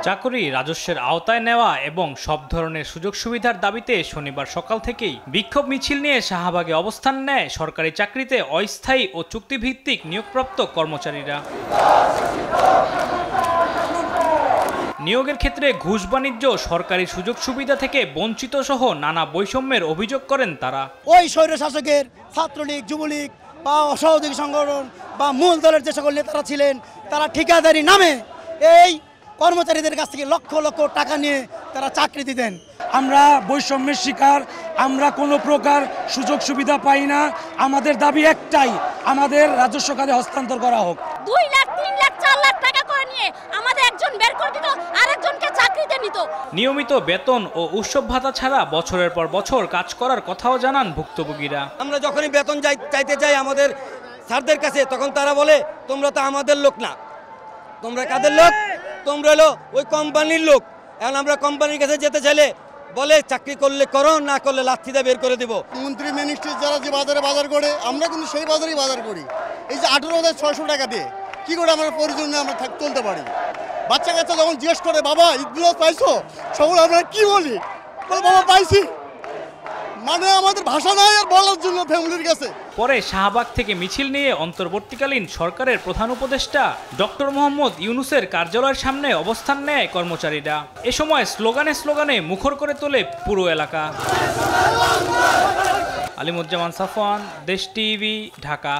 চাকরি রাজস্বের আওতায় নেওয়া এবং সব ধরনের সুযোগ সুবিধার দাবিতে শনিবার সকাল থেকেই বিক্ষোভ মিছিল নিয়ে শাহবাগে অবস্থান নেয় সরকারি চাকরিতে অস্থায়ী ও চুক্তিভিত্তিক নিয়োগপ্রাপ্ত কর্মচারীরা। নিয়োগের ক্ষেত্রে ঘুষ বাণিজ্য, সরকারি সুযোগ সুবিধা থেকে বঞ্চিত সহ নানা বৈষম্যের অভিযোগ করেন তারা। ওই স্বৈরশাসকের ছাত্রলীগ, যুবলীগ বা অসহযোগী সংগঠন বা মূল দলের যে সকল নেতারা ছিলেন তারা ঠিকাদারি নামে এই কর্মচারীদের কাছ থেকে লক্ষ লক্ষ টাকা নিয়ে তারা চাকরি দিতেন। আমরা বৈষম্যের শিকার, আমরা কোনো প্রকার সুযোগ সুবিধা পাই না। আমাদের দাবি একটাই, আমাদের রাজস্ব খাতে হস্তান্তর করা হোক। 2 লাখ, 3 লাখ, 4 লাখ টাকা করে নিয়ে আমাদের একজন বের করে দিত, আরেকজনকে চাকরিতে নিত। নিয়মিত বেতন ও উৎসব ভাতা ছাড়া বছরের পর বছর কাজ করার কথাও জানান ভুক্তভোগীরা। আমরা যখনই বেতন চাইতে চাই আমাদের স্যারদের কাছে, তখন তারা বলে তোমরা তো আমাদের লোক না। তোমরা কাদের লোক? তোমরা হলো ওই কোম্পানির লোক। এখন আমরা কোম্পানির কাছে যেতে চাইলে বলে চাকরি করলে করো, না করলে লাথি দিয়ে বের করে দিব। মন্ত্রী মিনিস্ট্রি যারা যে বাজারে বাজার করে, আমরা কিন্তু সেই বাজারেই বাজার করি। এই যে 18,600 টাকা দিয়ে কি করে আমরা পরিজন নিয়ে আমরা চলতে পারি? বাচ্চা কাচ্চা যখন জিজ্ঞেস করে বাবা ঈদগুলো পাইছো, সকল আমরা কি বলি? বাবা পাইছি, মানে আমাদের ভাষা নাই আর বলার জন্য ফ্যামিলির কাছে। পরে শাহবাগ থেকে মিছিল নিয়ে অন্তর্বর্তীকালীন সরকারের প্রধান উপদেষ্টা ডক্টর মোহাম্মদ ইউনূসের কার্যালয়ের সামনে অবস্থান নেয় কর্মচারীরা। এ সময় স্লোগানে মুখর করে তোলে পুরো এলাকা। আলিমুজ্জামান সাফওয়ান, দেশ টিভি, ঢাকা।